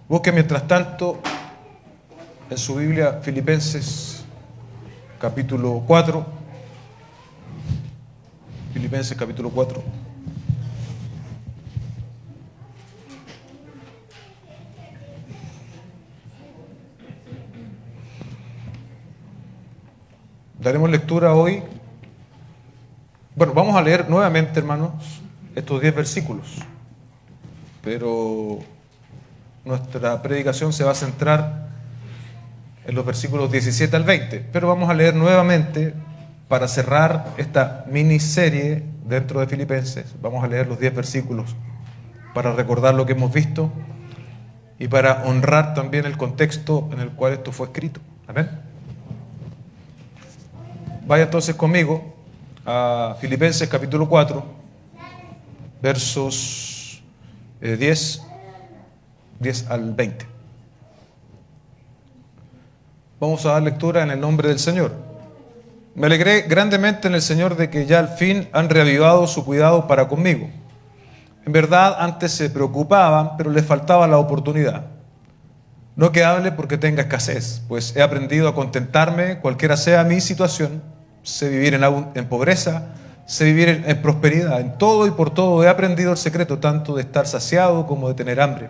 Busque mientras tanto en su Biblia Filipenses capítulo 4. Filipenses capítulo 4. Daremos lectura hoy. Bueno, vamos a leer nuevamente, hermanos, estos 10 versículos. Pero nuestra predicación se va a centrar en los versículos 17 al 20. Pero vamos a leer nuevamente para cerrar esta miniserie dentro de Filipenses. Vamos a leer los 10 versículos para recordar lo que hemos visto y para honrar también el contexto en el cual esto fue escrito. Amén. Vaya entonces conmigo a Filipenses capítulo 4, versos 10 al 20. Vamos a dar lectura en el nombre del Señor. Me alegré grandemente en el Señor de que ya al fin han reavivado su cuidado para conmigo. En verdad, antes se preocupaban, pero les faltaba la oportunidad. No que hable porque tenga escasez, pues he aprendido a contentarme, cualquiera sea mi situación. Sé vivir en pobreza, sé vivir en prosperidad. En todo y por todo he aprendido el secreto tanto de estar saciado como de tener hambre,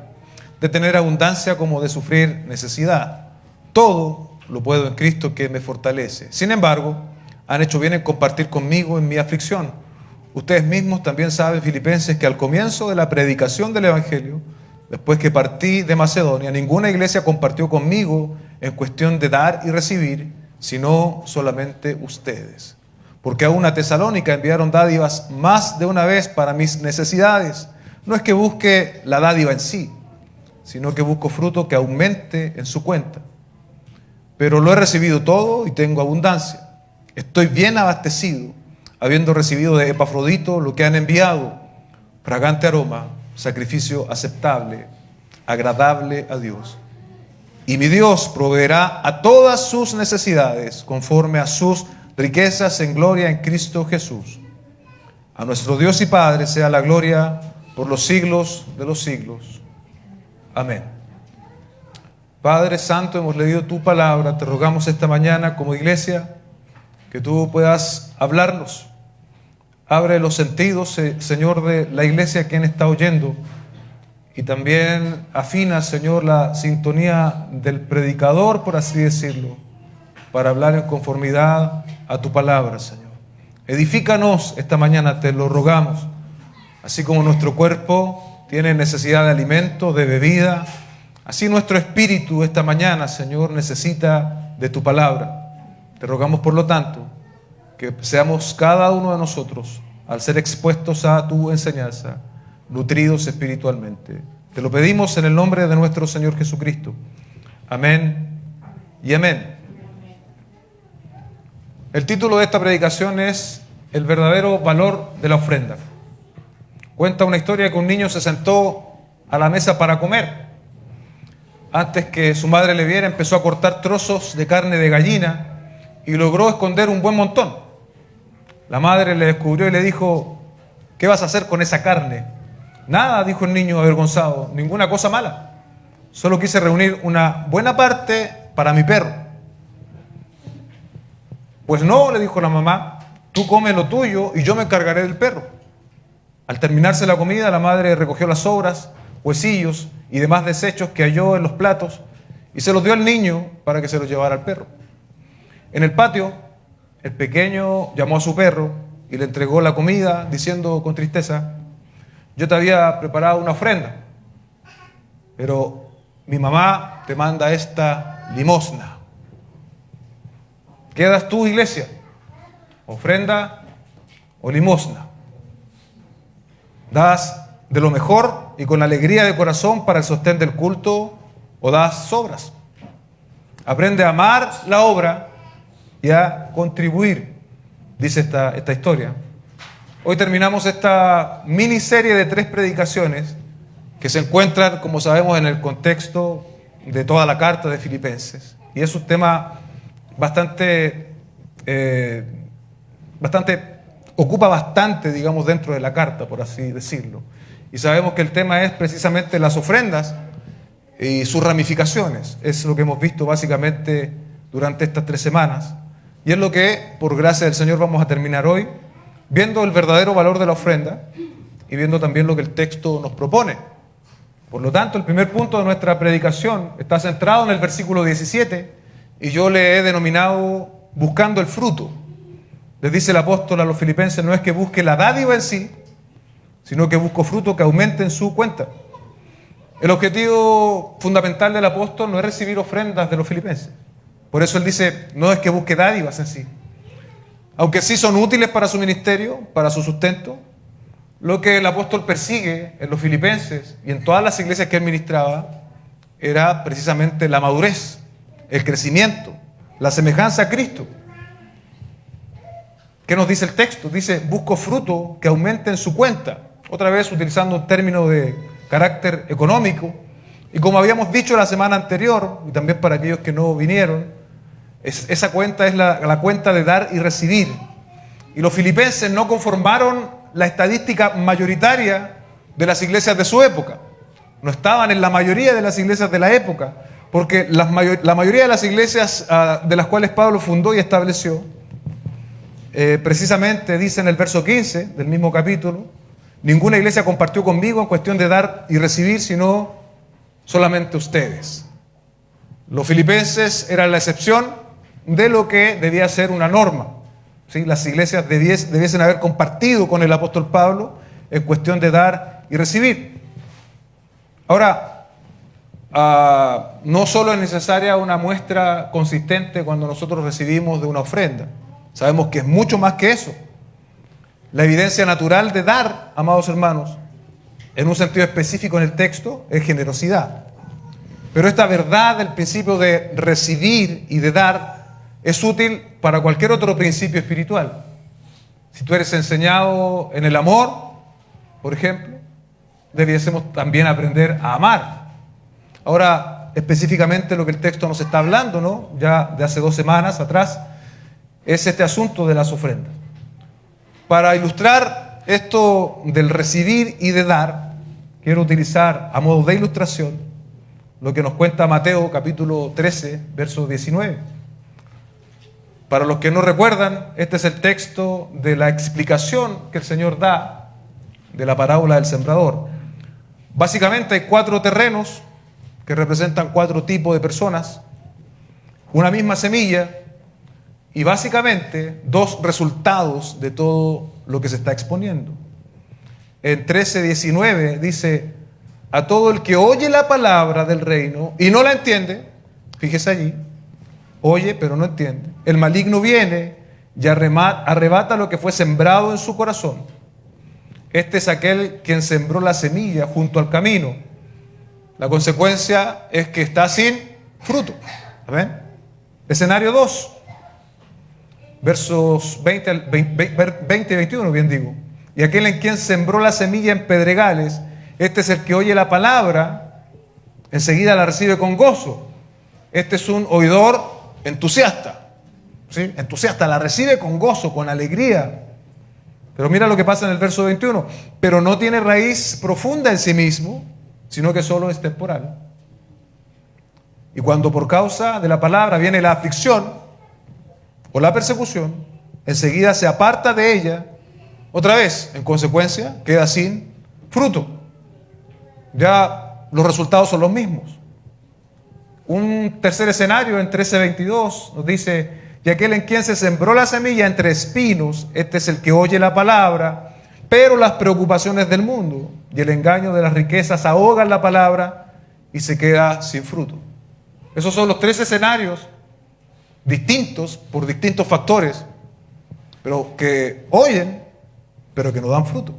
de tener abundancia como de sufrir necesidad. Todo lo puedo en Cristo que me fortalece. Sin embargo, han hecho bien en compartir conmigo en mi aflicción. Ustedes mismos también saben, filipenses, que al comienzo de la predicación del Evangelio, después que partí de Macedonia, ninguna iglesia compartió conmigo en cuestión de dar y recibir, sino solamente ustedes. Porque aún a Tesalónica enviaron dádivas más de una vez para mis necesidades. No es que busque la dádiva en sí, sino que busco fruto que aumente en su cuenta. Pero lo he recibido todo y tengo abundancia. Estoy bien abastecido, habiendo recibido de Epafrodito lo que han enviado, fragante aroma, sacrificio aceptable, agradable a Dios. Y mi Dios proveerá a todas sus necesidades conforme a sus riquezas en gloria en Cristo Jesús. A nuestro Dios y Padre sea la gloria por los siglos de los siglos. Amén. Padre Santo, hemos leído tu palabra. Te rogamos esta mañana como iglesia que tú puedas hablarnos. Abre los sentidos, Señor, de la iglesia que está oyendo. Y también afina, Señor, la sintonía del predicador, por así decirlo, para hablar en conformidad a tu palabra, Señor. Edifícanos esta mañana, te lo rogamos. Así como nuestro cuerpo tiene necesidad de alimento, de bebida, así nuestro espíritu esta mañana, Señor, necesita de tu palabra. Te rogamos, por lo tanto, que seamos cada uno de nosotros, al ser expuestos a tu enseñanza, nutridos espiritualmente. Te lo pedimos en el nombre de nuestro Señor Jesucristo. Amén y amén. El título de esta predicación es El verdadero valor de la ofrenda. Cuenta una historia que un niño se sentó a la mesa para comer. Antes que su madre le viera, empezó a cortar trozos de carne de gallina y logró esconder un buen montón. La madre le descubrió y le dijo: ¿qué vas a hacer con esa carne? Nada, dijo el niño avergonzado, ninguna cosa mala. Solo quise reunir una buena parte para mi perro. Pues no, le dijo la mamá, tú come lo tuyo y yo me encargaré del perro. Al terminarse la comida, la madre recogió las sobras, huesillos y demás desechos que halló en los platos y se los dio al niño para que se los llevara al perro. En el patio, el pequeño llamó a su perro y le entregó la comida diciendo con tristeza: yo te había preparado una ofrenda, pero mi mamá te manda esta limosna. ¿Qué das tú, iglesia? ¿Ofrenda o limosna? ¿Das de lo mejor y con alegría de corazón para el sostén del culto o das sobras? Aprende a amar la obra y a contribuir, dice esta historia. Hoy terminamos esta miniserie de 3 predicaciones que se encuentran, como sabemos, en el contexto de toda la carta de Filipenses. Y es un tema ocupa bastante, digamos, dentro de la carta, por así decirlo. Y sabemos que el tema es precisamente las ofrendas y sus ramificaciones. Es lo que hemos visto básicamente durante estas 3 semanas. Y es lo que, por gracia del Señor, vamos a terminar hoy, viendo el verdadero valor de la ofrenda y viendo también lo que el texto nos propone. Por lo tanto, el primer punto de nuestra predicación está centrado en el versículo 17 y yo le he denominado buscando el fruto. Les dice el apóstol a los filipenses, no es que busque la dádiva en sí, sino que busco fruto que aumente en su cuenta. El objetivo fundamental del apóstol no es recibir ofrendas de los filipenses. Por eso él dice, no es que busque dádivas en sí. Aunque sí son útiles para su ministerio, para su sustento, lo que el apóstol persigue en los filipenses y en todas las iglesias que él ministraba era precisamente la madurez, el crecimiento, la semejanza a Cristo. ¿Qué nos dice el texto? Dice, busco fruto que aumente en su cuenta. Otra vez utilizando un término de carácter económico. Y como habíamos dicho la semana anterior, y también para aquellos que no vinieron, esa cuenta es la cuenta de dar y recibir. Y los filipenses no conformaron la estadística mayoritaria de las iglesias de su época. No estaban en la mayoría de las iglesias de la época, porque la mayoría de las iglesias de las cuales Pablo fundó y estableció, precisamente dice en el verso 15 del mismo capítulo, ninguna iglesia compartió conmigo en cuestión de dar y recibir, sino solamente ustedes. Los filipenses eran la excepción de lo que debía ser una norma. ¿Sí? Las iglesias debiesen haber compartido con el apóstol Pablo en cuestión de dar y recibir. Ahora, no solo es necesaria una muestra consistente cuando nosotros recibimos de una ofrenda. Sabemos que es mucho más que eso. La evidencia natural de dar, amados hermanos, en un sentido específico en el texto, es generosidad. Pero esta verdad del principio de recibir y de dar es útil para cualquier otro principio espiritual. Si tú eres enseñado en el amor, por ejemplo, debiésemos también aprender a amar. Ahora, específicamente lo que el texto nos está hablando, ¿no? Ya de hace 2 semanas atrás, es este asunto de las ofrendas. Para ilustrar esto del recibir y de dar, quiero utilizar a modo de ilustración lo que nos cuenta Mateo capítulo 13, verso 19. Para los que no recuerdan, este es el texto de la explicación que el Señor da de la parábola del sembrador. Básicamente hay 4 terrenos que representan 4 tipos de personas, una misma semilla y básicamente 2 resultados de todo lo que se está exponiendo. En 13:19 dice, a todo el que oye la palabra del reino y no la entiende, fíjese allí, oye pero no entiende, el maligno viene y arrebata lo que fue sembrado en su corazón. Este es aquel quien sembró la semilla junto al camino. La consecuencia es que está sin fruto. ¿Amén? Escenario 2, versos 20 y 21, bien digo. Y aquel en quien sembró la semilla en pedregales, este es el que oye la palabra, enseguida la recibe con gozo. Este es un oidor entusiasta, ¿sí? Entusiasta, la recibe con gozo, con alegría. Pero mira lo que pasa en el verso 21. Pero no tiene raíz profunda en sí mismo, sino que solo es temporal. Y cuando por causa de la palabra viene la aflicción o la persecución, enseguida se aparta de ella, otra vez, en consecuencia, queda sin fruto. Ya los resultados son los mismos. Un tercer escenario en 13:22 nos dice, y aquel en quien se sembró la semilla entre espinos, este es el que oye la palabra, pero las preocupaciones del mundo y el engaño de las riquezas ahogan la palabra y se queda sin fruto. Esos son los 3 escenarios distintos por distintos factores, pero que oyen, pero que no dan fruto.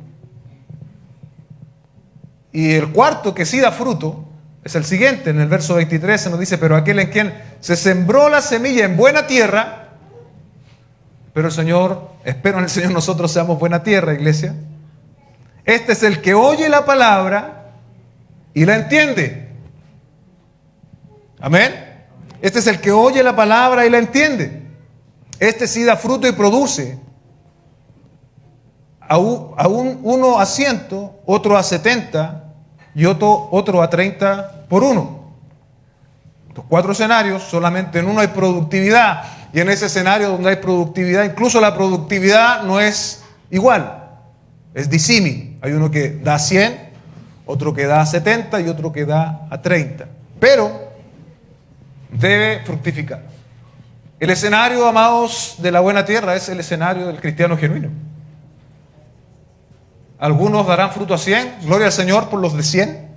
Y el cuarto que sí da fruto es el siguiente. En el verso 23 se nos dice, pero aquel en quien se sembró la semilla en buena tierra, pero el Señor, espero en el Señor nosotros seamos buena tierra, iglesia. Este es el que oye la palabra y la entiende. Amén. Este es el que oye la palabra y la entiende. Este sí da fruto y produce. Uno a 100, otro a 70 y otro a 30 por 1. Estos 4 escenarios, solamente en uno hay productividad, y en ese escenario donde hay productividad, incluso la productividad no es igual, es disímil. Hay uno que da 100, otro que da 70 y otro que da a 30. Pero debe fructificar. El escenario, amados, de la buena tierra es el escenario del cristiano genuino. Algunos darán fruto a 100, gloria al Señor por los de 100.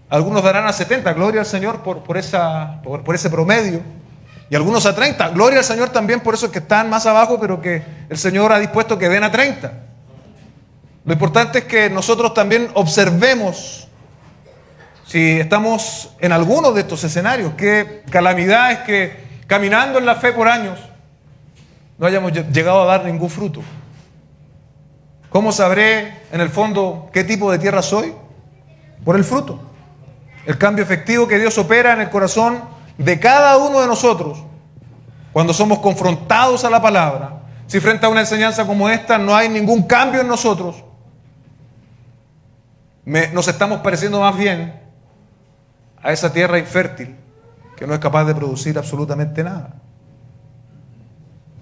Algunos darán a 70, gloria al Señor por ese promedio. Y algunos a 30, gloria al Señor también por esos que están más abajo, pero que el Señor ha dispuesto que den a 30. Lo importante es que nosotros también observemos si estamos en alguno de estos escenarios. Qué calamidad es que caminando en la fe por años no hayamos llegado a dar ningún fruto. ¿Cómo sabré en el fondo qué tipo de tierra soy? Por el fruto. El cambio efectivo que Dios opera en el corazón de cada uno de nosotros cuando somos confrontados a la palabra. Si frente a una enseñanza como esta no hay ningún cambio en nosotros, nos estamos pareciendo más bien a esa tierra infértil que no es capaz de producir absolutamente nada.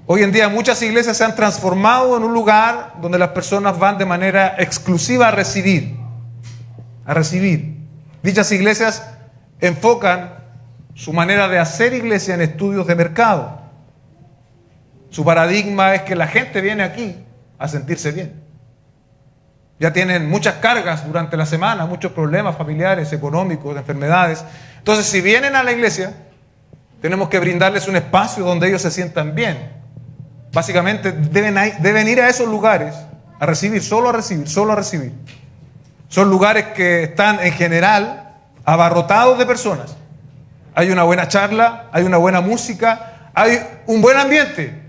Hoy en día muchas iglesias se han transformado en un lugar donde las personas van de manera exclusiva a recibir. Dichas iglesias enfocan su manera de hacer iglesia en estudios de mercado. Su paradigma es que la gente viene aquí a sentirse bien. Ya tienen muchas cargas durante la semana, muchos problemas familiares, económicos, enfermedades. Entonces, si vienen a la iglesia, tenemos que brindarles un espacio donde ellos se sientan bien. Básicamente, deben ir a esos lugares a recibir, solo a recibir, solo a recibir. Son lugares que están en general abarrotados de personas. Hay una buena charla, hay una buena música, hay un buen ambiente,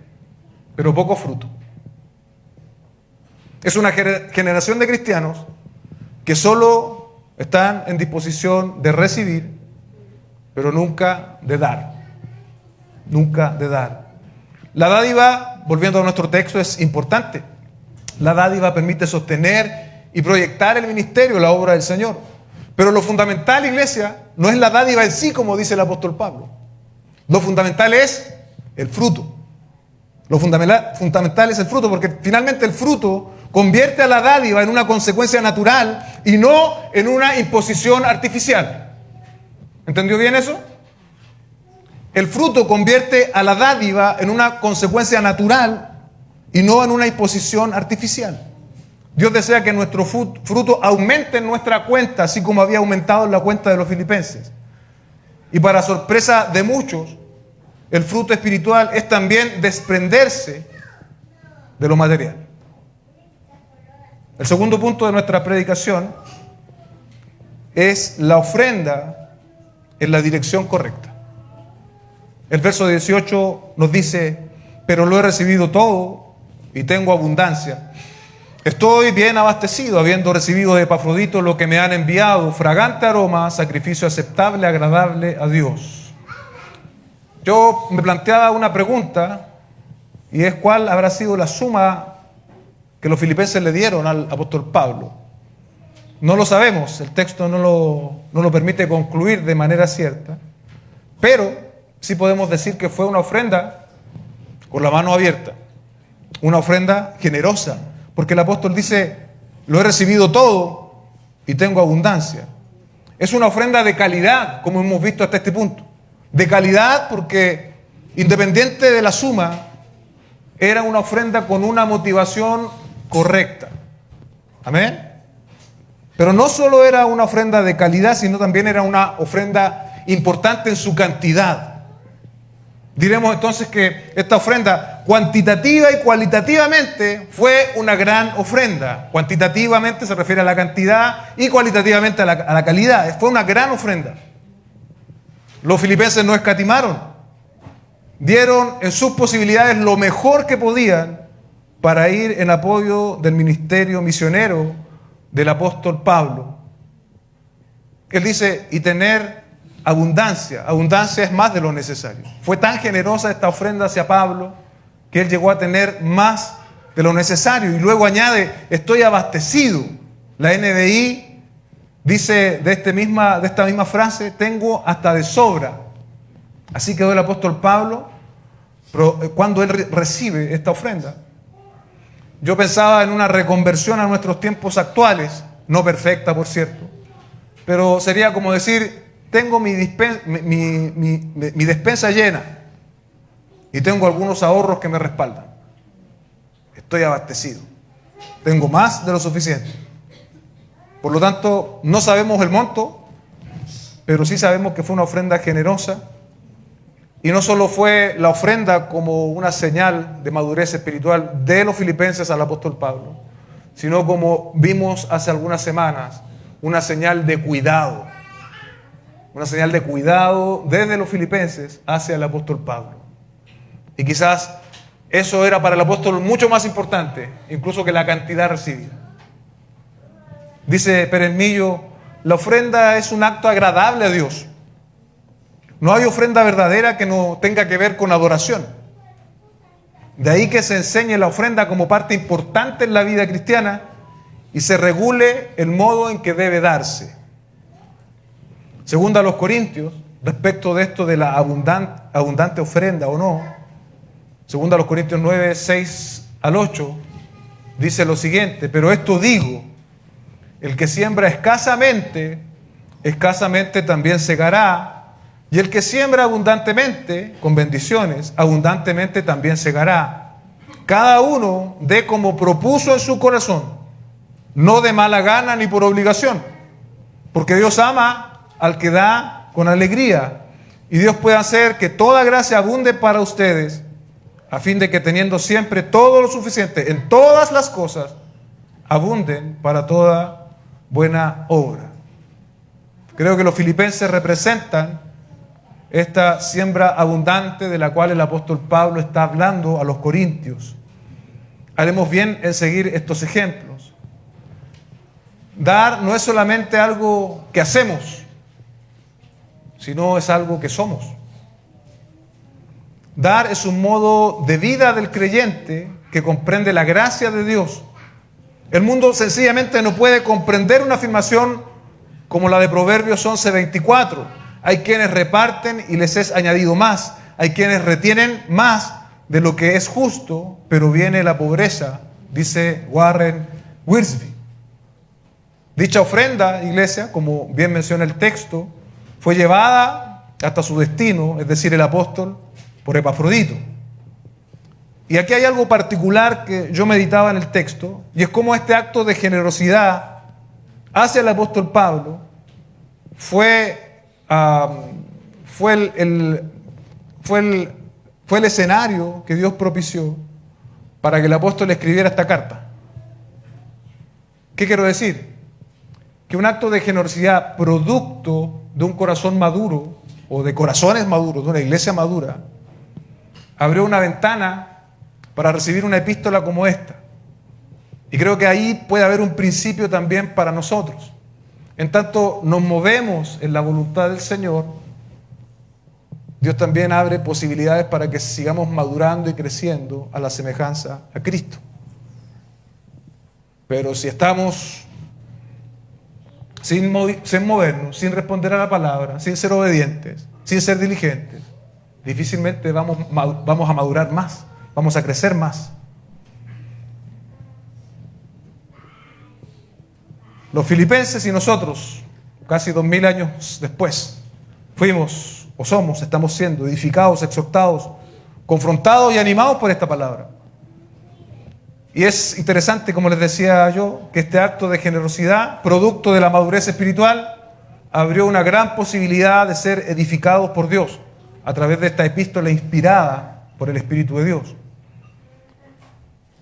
pero poco fruto. Es una generación de cristianos que solo están en disposición de recibir, pero nunca de dar. Nunca de dar. La dádiva, volviendo a nuestro texto, es importante. La dádiva permite sostener y proyectar el ministerio, la obra del Señor. Pero lo fundamental, iglesia, no es la dádiva en sí, como dice el apóstol Pablo. Lo fundamental es el fruto. Lo fundamental es el fruto, porque finalmente el fruto convierte a la dádiva en una consecuencia natural y no en una imposición artificial. ¿Entendió bien eso? El fruto convierte a la dádiva en una consecuencia natural y no en una imposición artificial. Dios desea que nuestro fruto aumente en nuestra cuenta, así como había aumentado en la cuenta de los filipenses. Y para sorpresa de muchos, el fruto espiritual es también desprenderse de lo material. El segundo punto de nuestra predicación es la ofrenda en la dirección correcta. El verso 18 nos dice: pero lo he recibido todo y tengo abundancia. Estoy bien abastecido, habiendo recibido de Epafrodito lo que me han enviado, fragante aroma, sacrificio aceptable, agradable a Dios. Yo me planteaba una pregunta, y es: ¿cuál habrá sido la suma que los filipenses le dieron al apóstol Pablo? No lo sabemos, el texto no lo permite concluir de manera cierta, pero sí podemos decir que fue una ofrenda con la mano abierta, una ofrenda generosa, porque el apóstol dice: lo he recibido todo y tengo abundancia. Es una ofrenda de calidad, como hemos visto hasta este punto. De calidad porque, independiente de la suma, era una ofrenda con una motivación correcta. Amén. Pero no solo era una ofrenda de calidad, sino también era una ofrenda importante en su cantidad. Diremos entonces que esta ofrenda, cuantitativa y cualitativamente, fue una gran ofrenda. Cuantitativamente se refiere a la cantidad y cualitativamente a la calidad. Fue una gran ofrenda. Los filipenses no escatimaron. Dieron en sus posibilidades lo mejor que podían para ir en apoyo del ministerio misionero del apóstol Pablo. Él dice: y tener abundancia. Abundancia es más de lo necesario. Fue tan generosa esta ofrenda hacia Pablo que él llegó a tener más de lo necesario. Y luego añade: estoy abastecido. La NBI dice de esta misma frase: tengo hasta de sobra. Así quedó el apóstol Pablo cuando él recibe esta ofrenda. Yo pensaba en una reconversión a nuestros tiempos actuales, no perfecta, por cierto, pero sería como decir, tengo mi despensa llena y tengo algunos ahorros que me respaldan. Estoy abastecido. Tengo más de lo suficiente. Por lo tanto, no sabemos el monto, pero sí sabemos que fue una ofrenda generosa. Y no solo fue la ofrenda como una señal de madurez espiritual de los filipenses al apóstol Pablo, sino como vimos hace algunas semanas, una señal de cuidado. Una señal de cuidado desde los filipenses hacia el apóstol Pablo. Y quizás eso era para el apóstol mucho más importante, incluso que la cantidad recibida. Dice Pérez Millo, la ofrenda es un acto agradable a Dios. No hay ofrenda verdadera que no tenga que ver con adoración. De ahí que se enseñe la ofrenda como parte importante en la vida cristiana y se regule el modo en que debe darse. Según a los Corintios, respecto de esto de la abundante ofrenda o no, según a los Corintios 9, 6 al 8, dice lo siguiente: pero esto digo, el que siembra escasamente, escasamente también segará, y el que siembra abundantemente, con bendiciones, abundantemente también segará. Cada uno dé como propuso en su corazón, no de mala gana ni por obligación, porque Dios ama al que da con alegría, y Dios puede hacer que toda gracia abunde para ustedes, a fin de que teniendo siempre todo lo suficiente en todas las cosas, abunden para toda buena obra. Creo que los filipenses representan esta siembra abundante de la cual el apóstol Pablo está hablando a los corintios. Haremos bien en seguir estos ejemplos. Dar no es solamente algo que hacemos, sino es algo que somos. Dar es un modo de vida del creyente que comprende la gracia de Dios. El mundo sencillamente no puede comprender una afirmación como la de Proverbios 11:24. Hay quienes reparten y les es añadido más. Hay quienes retienen más de lo que es justo, pero viene la pobreza, dice Warren Wiersbe. Dicha ofrenda, iglesia, como bien menciona el texto, fue llevada hasta su destino, es decir, el apóstol, por Epafrodito. Y aquí hay algo particular que yo meditaba en el texto, y es cómo este acto de generosidad hacia el apóstol Pablo fue el escenario que Dios propició para que el apóstol escribiera esta carta. ¿Qué quiero decir? Que un acto de generosidad producto de un corazón maduro o de corazones maduros, de una iglesia madura, abrió una ventana para recibir una epístola como esta. Y creo que ahí puede haber un principio también para nosotros. En tanto nos movemos en la voluntad del Señor, Dios también abre posibilidades para que sigamos madurando y creciendo a la semejanza a Cristo. Pero si estamos sin movernos, sin responder a la palabra, sin ser obedientes, sin ser diligentes, difícilmente vamos a madurar más, vamos a crecer más. Los filipenses y nosotros, casi 2000 años después, fuimos o somos, estamos siendo edificados, exhortados, confrontados y animados por esta palabra. Y es interesante, como les decía yo, que este acto de generosidad, producto de la madurez espiritual, abrió una gran posibilidad de ser edificados por Dios a través de esta epístola inspirada por el Espíritu de Dios.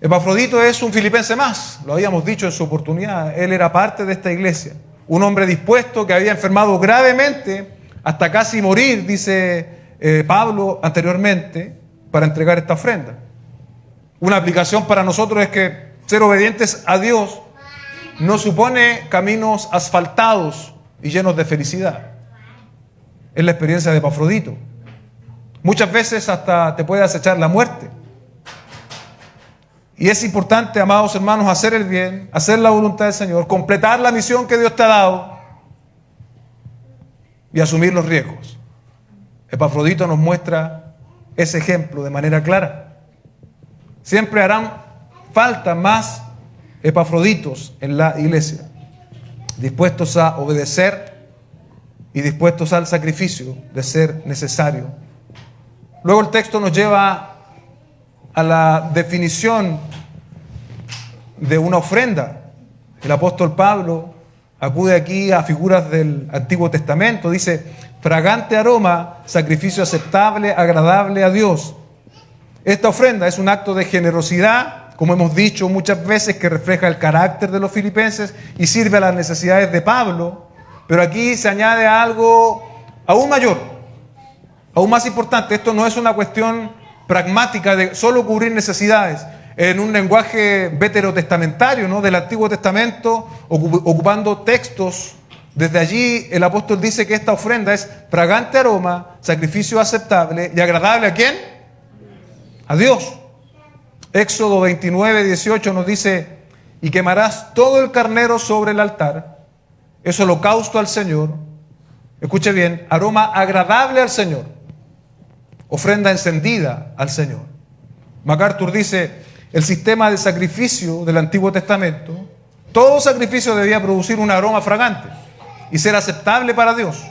Epafrodito es un filipense más, lo habíamos dicho en su oportunidad. Él era parte de esta iglesia, un hombre dispuesto que había enfermado gravemente hasta casi morir, dice Pablo anteriormente, para entregar esta ofrenda. Una aplicación para nosotros es que ser obedientes a Dios no supone caminos asfaltados y llenos de felicidad. Es la experiencia de Epafrodito. Muchas veces hasta te puede acechar la muerte. Y es importante, amados hermanos, hacer el bien, hacer la voluntad del Señor, completar la misión que Dios te ha dado y asumir los riesgos. Epafrodito nos muestra ese ejemplo de manera clara. Siempre harán falta más Epafroditos en la iglesia, dispuestos a obedecer y dispuestos al sacrificio de ser necesario. Luego el texto nos lleva a la definición de una ofrenda. El apóstol Pablo acude aquí a figuras del Antiguo Testamento. Dice, fragante aroma, sacrificio aceptable, agradable a Dios. Esta ofrenda es un acto de generosidad, como hemos dicho muchas veces, que refleja el carácter de los filipenses y sirve a las necesidades de Pablo. Pero aquí se añade algo aún mayor, aún más importante. Esto no es una cuestión pragmática de solo cubrir necesidades en un lenguaje veterotestamentario, ¿no?, del Antiguo Testamento, ocupando textos. Desde allí el apóstol dice que esta ofrenda es fragante aroma, sacrificio aceptable y agradable ¿a quién? A Dios. Éxodo 29, 18 nos dice, y quemarás todo el carnero sobre el altar, es holocausto al Señor. Escuche bien, aroma agradable al Señor, ofrenda encendida al Señor. MacArthur dice, el sistema de sacrificio del Antiguo Testamento, todo sacrificio debía producir un aroma fragante y ser aceptable para Dios.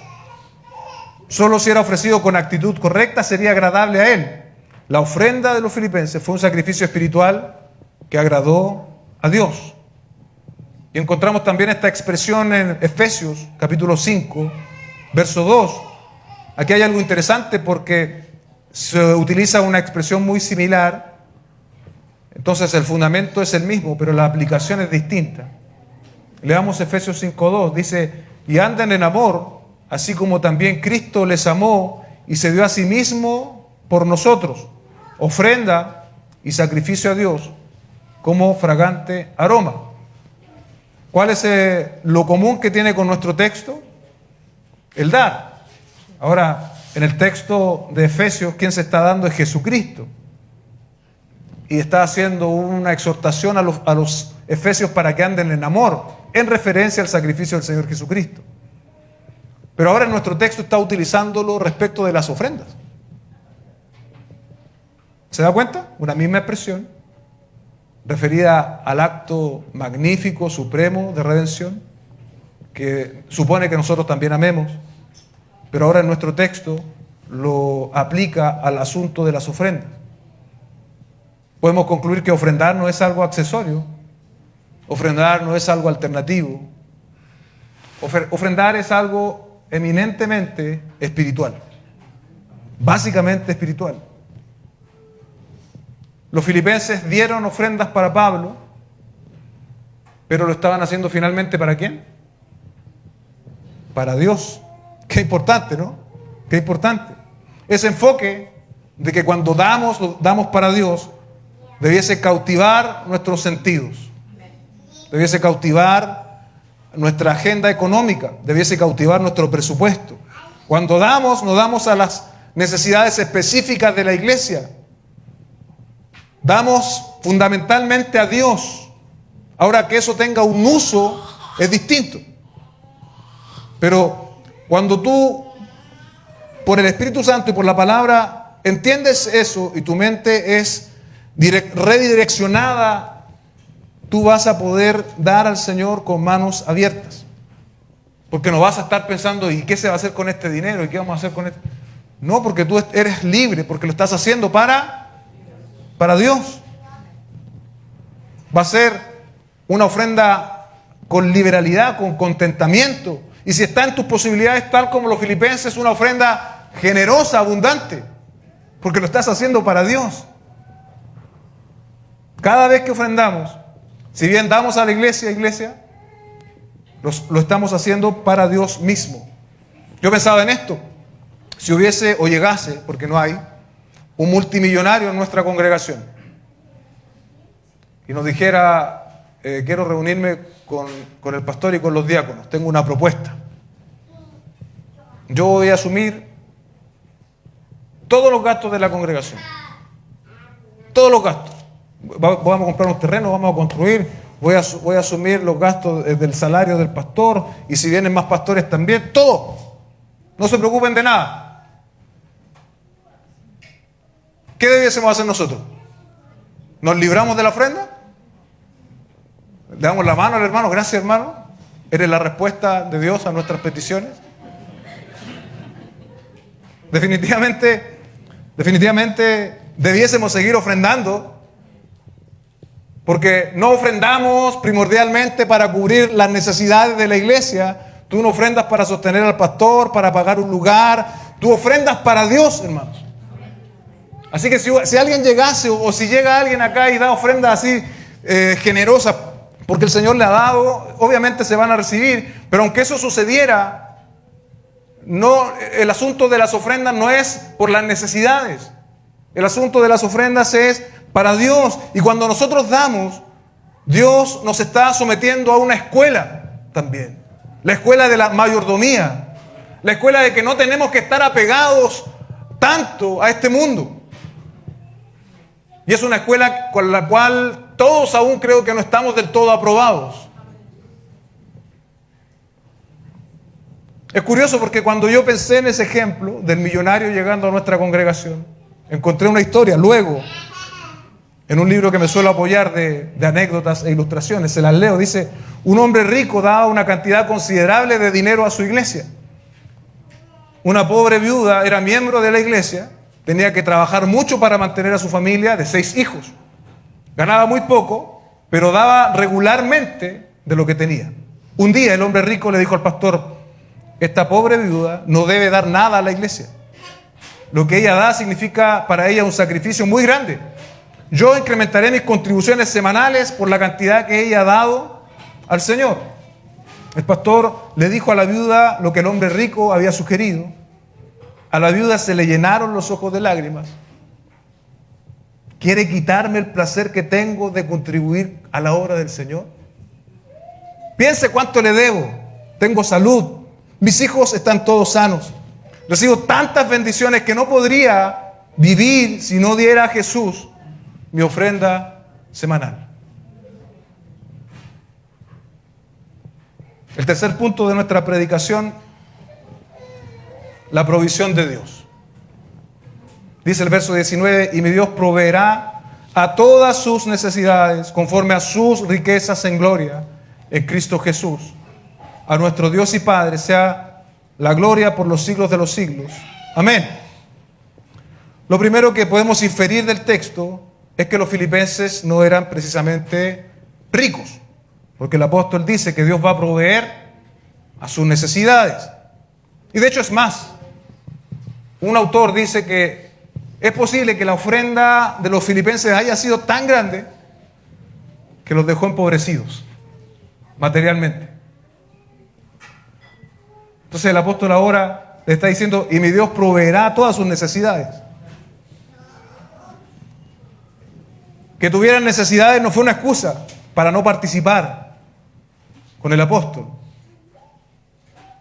Solo si era ofrecido con actitud correcta sería agradable a Él. La ofrenda de los filipenses fue un sacrificio espiritual que agradó a Dios. Y encontramos también esta expresión en Efesios capítulo 5, verso 2. Aquí hay algo interesante porque se utiliza una expresión muy similar. Entonces el fundamento es el mismo, pero la aplicación es distinta. Leamos Efesios 5:2, dice, y anden en amor, así como también Cristo les amó y se dio a sí mismo por nosotros, ofrenda y sacrificio a Dios como fragante aroma. ¿Cuál es lo común que tiene con nuestro texto? El dar. Ahora, en el texto de Efesios, quien se está dando es Jesucristo. Y está haciendo una exhortación a los efesios para que anden en amor, en referencia al sacrificio del Señor Jesucristo. Pero ahora en nuestro texto está utilizándolo respecto de las ofrendas. ¿Se da cuenta? Una misma expresión referida al acto magnífico, supremo de redención, que supone que nosotros también amemos, pero ahora en nuestro texto lo aplica al asunto de las ofrendas. Podemos concluir que ofrendar no es algo accesorio, ofrendar no es algo alternativo, ofrendar es algo eminentemente espiritual, básicamente espiritual. Los filipenses dieron ofrendas para Pablo, pero lo estaban haciendo finalmente ¿para quién? Para Dios. Qué importante, ¿no? Qué importante. Ese enfoque de que cuando damos, lo damos para Dios, debiese cautivar nuestros sentidos, debiese cautivar nuestra agenda económica, debiese cautivar nuestro presupuesto. Cuando damos, nos damos a las necesidades específicas de la iglesia. Damos fundamentalmente a Dios. Ahora, que eso tenga un uso es distinto. Pero cuando tú, por el Espíritu Santo y por la palabra, entiendes eso y tu mente es redireccionada, tú vas a poder dar al Señor con manos abiertas. Porque no vas a estar pensando, ¿y qué se va a hacer con este dinero? ¿Y qué vamos a hacer con esto? No, porque tú eres libre, porque lo estás haciendo para Dios. Va a ser una ofrenda con liberalidad, con contentamiento. Y si está en tus posibilidades, tal como los filipenses, una ofrenda generosa, abundante, porque lo estás haciendo para Dios. Cada vez que ofrendamos, si bien damos a la iglesia, lo estamos haciendo para Dios mismo. Yo pensaba en esto. Si hubiese o llegase, porque no hay, un multimillonario en nuestra congregación y nos dijera, quiero reunirme con el pastor y con los diáconos, tengo una propuesta. Yo voy a asumir todos los gastos de la congregación, todos los gastos. Vamos a comprar un terreno, vamos a construir, voy a asumir los gastos del salario del pastor, y si vienen más pastores también, todo. No se preocupen de nada. ¿Qué debiésemos hacer nosotros? ¿Nos libramos de la ofrenda? ¿Le damos la mano al hermano? Gracias, hermano. ¿Eres la respuesta de Dios a nuestras peticiones? Definitivamente debiésemos seguir ofrendando, porque no ofrendamos primordialmente para cubrir las necesidades de la iglesia. Tú no ofrendas para sostener al pastor, para pagar un lugar. Tú ofrendas para Dios, hermanos. Así que si alguien llegase o si llega alguien acá y da ofrendas así generosas, porque el Señor le ha dado, obviamente se van a recibir. Pero aunque eso sucediera, el asunto de las ofrendas no es por las necesidades. El asunto de las ofrendas es para Dios. Y cuando nosotros damos, Dios nos está sometiendo a una escuela también. La escuela de la mayordomía. La escuela de que no tenemos que estar apegados tanto a este mundo. Y es una escuela con la cual todos aún creo que no estamos del todo aprobados. Es curioso porque cuando yo pensé en ese ejemplo del millonario llegando a nuestra congregación, encontré una historia luego en un libro que me suelo apoyar de anécdotas e ilustraciones. Se las leo. Dice: un hombre rico daba una cantidad considerable de dinero a su iglesia. Una pobre viuda era miembro de la iglesia, tenía que trabajar mucho para mantener a su familia de 6 hijos. Ganaba muy poco, pero daba regularmente de lo que tenía. Un día el hombre rico le dijo al pastor: esta pobre viuda no debe dar nada a la iglesia. Lo que ella da significa para ella un sacrificio muy grande. Yo incrementaré mis contribuciones semanales por la cantidad que ella ha dado al Señor. El pastor le dijo a la viuda lo que el hombre rico había sugerido. A la viuda se le llenaron los ojos de lágrimas. ¿Quiere quitarme el placer que tengo de contribuir a la obra del Señor? Piense cuánto le debo. Tengo salud. Mis hijos están todos sanos. Recibo tantas bendiciones que no podría vivir si no diera a Jesús mi ofrenda semanal. El tercer punto de nuestra predicación: la provisión de Dios. Dice el verso 19: y mi Dios proveerá a todas sus necesidades conforme a sus riquezas en gloria en Cristo Jesús. A nuestro Dios y Padre sea la gloria por los siglos de los siglos. Amén. Lo primero que podemos inferir del texto es que los filipenses no eran precisamente ricos, porque el apóstol dice que Dios va a proveer a sus necesidades. Y de hecho es más. Un autor dice que es posible que la ofrenda de los filipenses haya sido tan grande que los dejó empobrecidos materialmente. Entonces el apóstol ahora le está diciendo: y mi Dios proveerá todas sus necesidades. Que tuvieran necesidades no fue una excusa para no participar con el apóstol.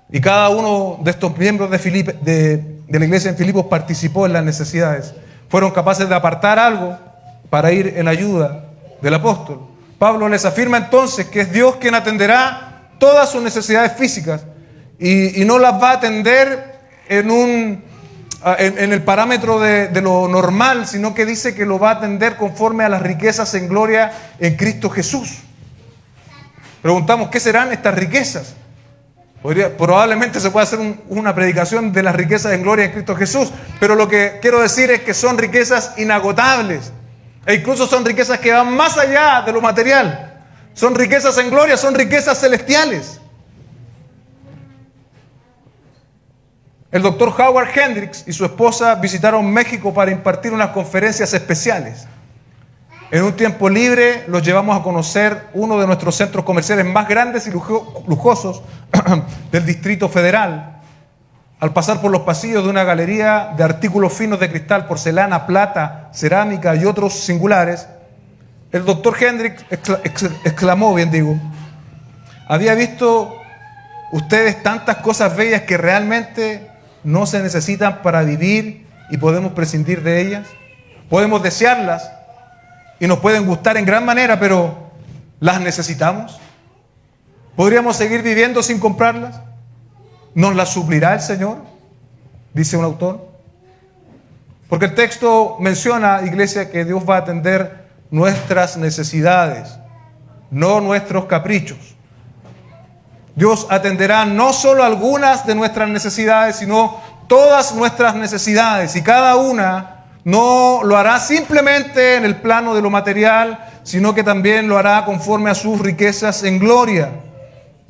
Y cada uno de estos miembros de la iglesia en Filipos participó en las necesidades. Fueron capaces de apartar algo para ir en ayuda del apóstol. Pablo les afirma entonces que es Dios quien atenderá todas sus necesidades físicas y no las va a atender en el parámetro de lo normal, sino que dice que lo va a atender conforme a las riquezas en gloria en Cristo Jesús. Preguntamos: ¿qué serán estas riquezas? Probablemente se pueda hacer una predicación de las riquezas en gloria en Cristo Jesús, pero lo que quiero decir es que son riquezas inagotables, e incluso son riquezas que van más allá de lo material. Son riquezas en gloria, son riquezas celestiales. El doctor Howard Hendricks y su esposa visitaron México para impartir unas conferencias especiales. En un tiempo libre los llevamos a conocer uno de nuestros centros comerciales más grandes y lujosos del Distrito Federal. Al pasar por los pasillos de una galería de artículos finos de cristal, porcelana, plata, cerámica y otros singulares, el doctor Hendricks exclamó, ¿había visto ustedes tantas cosas bellas que realmente no se necesitan para vivir y podemos prescindir de ellas? Podemos desearlas y nos pueden gustar en gran manera, pero ¿las necesitamos? ¿Podríamos seguir viviendo sin comprarlas? ¿Nos las suplirá el Señor?, dice un autor. Porque el texto menciona, iglesia, que Dios va a atender nuestras necesidades, no nuestros caprichos. Dios atenderá no solo algunas de nuestras necesidades, sino todas nuestras necesidades. Y cada una no lo hará simplemente en el plano de lo material, sino que también lo hará conforme a sus riquezas en gloria.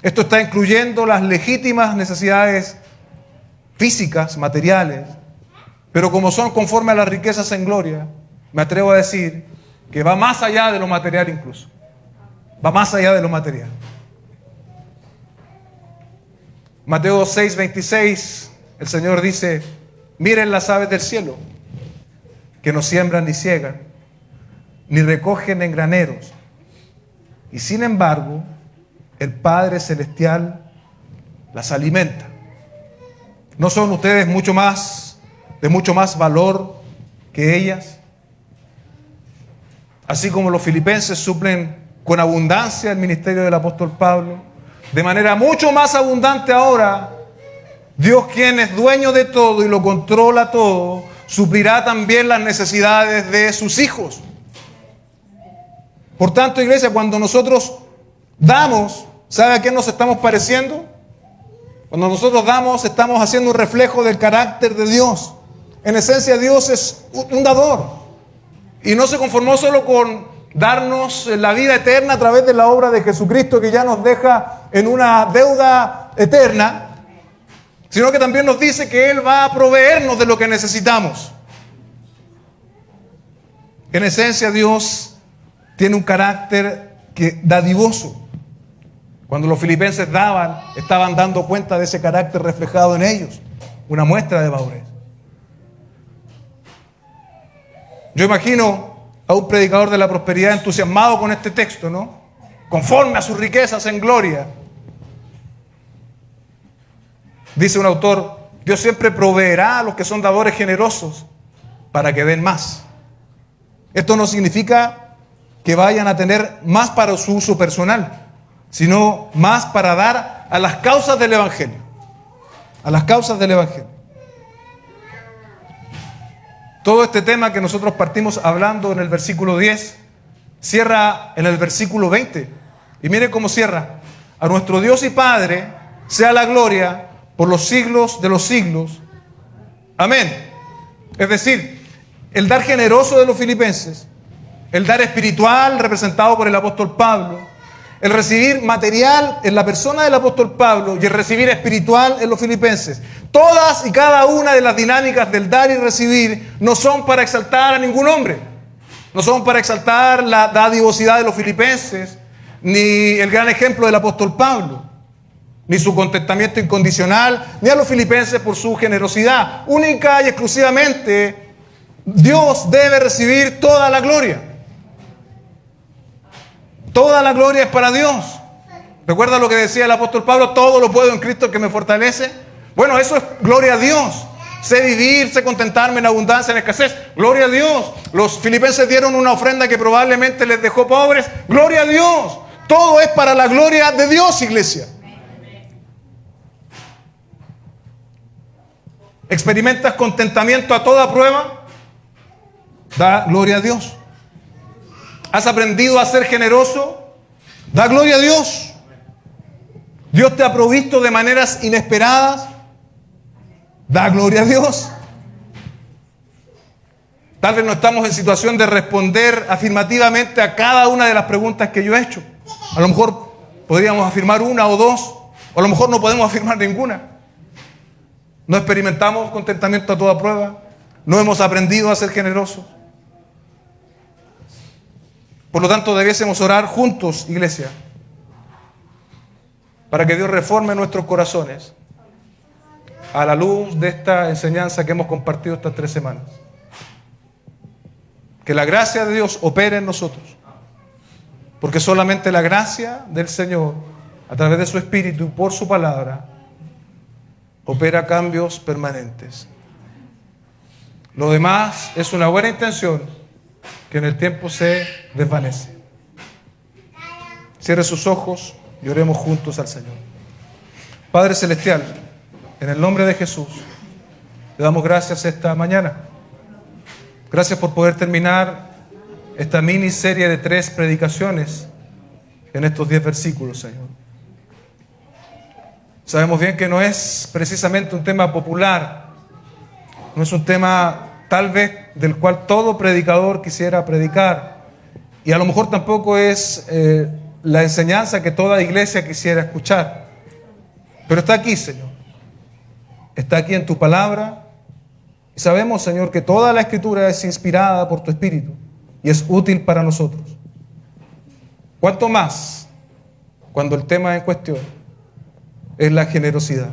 Esto está incluyendo las legítimas necesidades físicas, materiales, pero como son conforme a las riquezas en gloria, me atrevo a decir que va más allá de lo material incluso. Va más allá de lo material. Mateo 6:26, el Señor dice: miren las aves del cielo, que no siembran ni ciegan, ni recogen en graneros, y sin embargo, el Padre Celestial las alimenta. ¿No son ustedes de mucho más valor que ellas? Así como los filipenses suplen con abundancia el ministerio del apóstol Pablo, de manera mucho más abundante ahora, Dios, quien es dueño de todo y lo controla todo, suplirá también las necesidades de sus hijos. Por tanto, iglesia, cuando nosotros damos, ¿sabe a qué nos estamos pareciendo? Cuando nosotros damos, estamos haciendo un reflejo del carácter de Dios. En esencia, Dios es un dador. Y no se conformó solo con darnos la vida eterna a través de la obra de Jesucristo, que ya nos deja en una deuda eterna, sino que también nos dice que Él va a proveernos de lo que necesitamos. En esencia, Dios tiene un carácter dadivoso. Cuando los filipenses daban, estaban dando cuenta de ese carácter reflejado en ellos, una muestra de madurez. Yo imagino a un predicador de la prosperidad entusiasmado con este texto, ¿no? Conforme a sus riquezas en gloria. Dice un autor: Dios siempre proveerá a los que son dadores generosos para que den más. Esto no significa que vayan a tener más para su uso personal, sino más para dar a las causas del Evangelio. A las causas del Evangelio. Todo este tema que nosotros partimos hablando en el versículo 10, cierra en el versículo 20. Y mire cómo cierra: a nuestro Dios y Padre sea la gloria por los siglos de los siglos. Amén. Es decir, el dar generoso de los filipenses, el dar espiritual representado por el apóstol Pablo, el recibir material en la persona del apóstol Pablo y el recibir espiritual en los filipenses. Todas y cada una de las dinámicas del dar y recibir no son para exaltar a ningún hombre. No son para exaltar la dadivosidad de los filipenses, ni el gran ejemplo del apóstol Pablo, ni su contentamiento incondicional, ni a los filipenses por su generosidad. Única y exclusivamente, Dios debe recibir toda la gloria. Toda la gloria es para Dios. ¿Recuerda lo que decía el apóstol Pablo? Todo lo puedo en Cristo que me fortalece. Bueno, eso es gloria a Dios. Sé vivir, sé contentarme en abundancia, en escasez. Gloria a Dios. Los filipenses dieron una ofrenda que probablemente les dejó pobres. Gloria a Dios. Todo es para la gloria de Dios, iglesia. ¿Experimentas contentamiento a toda prueba? Da gloria a Dios. ¿Has aprendido a ser generoso? Da gloria a Dios. Dios te ha provisto de maneras inesperadas. Da gloria a Dios. Tal vez no estamos en situación de responder afirmativamente a cada una de las preguntas que yo he hecho. A lo mejor podríamos afirmar una o dos, o a lo mejor no podemos afirmar ninguna. No experimentamos contentamiento a toda prueba. No hemos aprendido a ser generosos. Por lo tanto, debiésemos orar juntos, iglesia, para que Dios reforme nuestros corazones a la luz de esta enseñanza que hemos compartido estas 3 semanas. Que la gracia de Dios opere en nosotros, porque solamente la gracia del Señor, a través de su Espíritu y por su palabra, opera cambios permanentes. Lo demás es una buena intención que en el tiempo se desvanece. Cierre sus ojos y oremos juntos al Señor. Padre Celestial, en el nombre de Jesús, le damos gracias esta mañana Gracias por poder terminar esta miniserie de 3 predicaciones en estos 10 versículos, Señor. Sabemos bien que no es precisamente un tema popular, no es un tema tal vez del cual todo predicador quisiera predicar, y a lo mejor tampoco es la enseñanza que toda iglesia quisiera escuchar, pero está aquí, Señor, está aquí en tu palabra, y sabemos, Señor, que toda la Escritura es inspirada por tu Espíritu y es útil para nosotros. ¿Cuánto más cuando el tema en cuestión es la generosidad?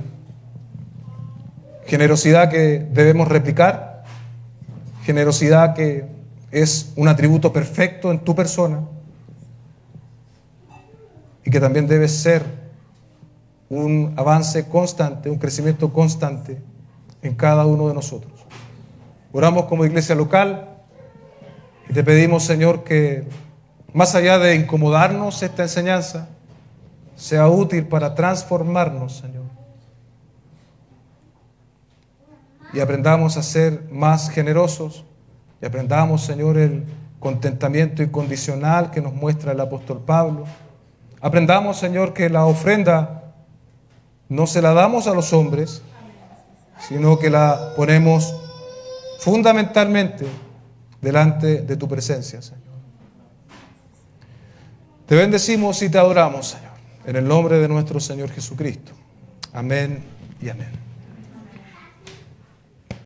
Generosidad que debemos replicar, generosidad que es un atributo perfecto en tu persona y que también debe ser un avance constante, un crecimiento constante en cada uno de nosotros. Oramos como iglesia local y te pedimos, Señor, que más allá de incomodarnos esta enseñanza, sea útil para transformarnos, Señor. Y aprendamos a ser más generosos y aprendamos, Señor, el contentamiento incondicional que nos muestra el apóstol Pablo. Aprendamos, Señor, que la ofrenda no se la damos a los hombres, sino que la ponemos fundamentalmente delante de tu presencia, Señor. Te bendecimos y te adoramos, Señor, en el nombre de nuestro Señor Jesucristo. Amén y amén.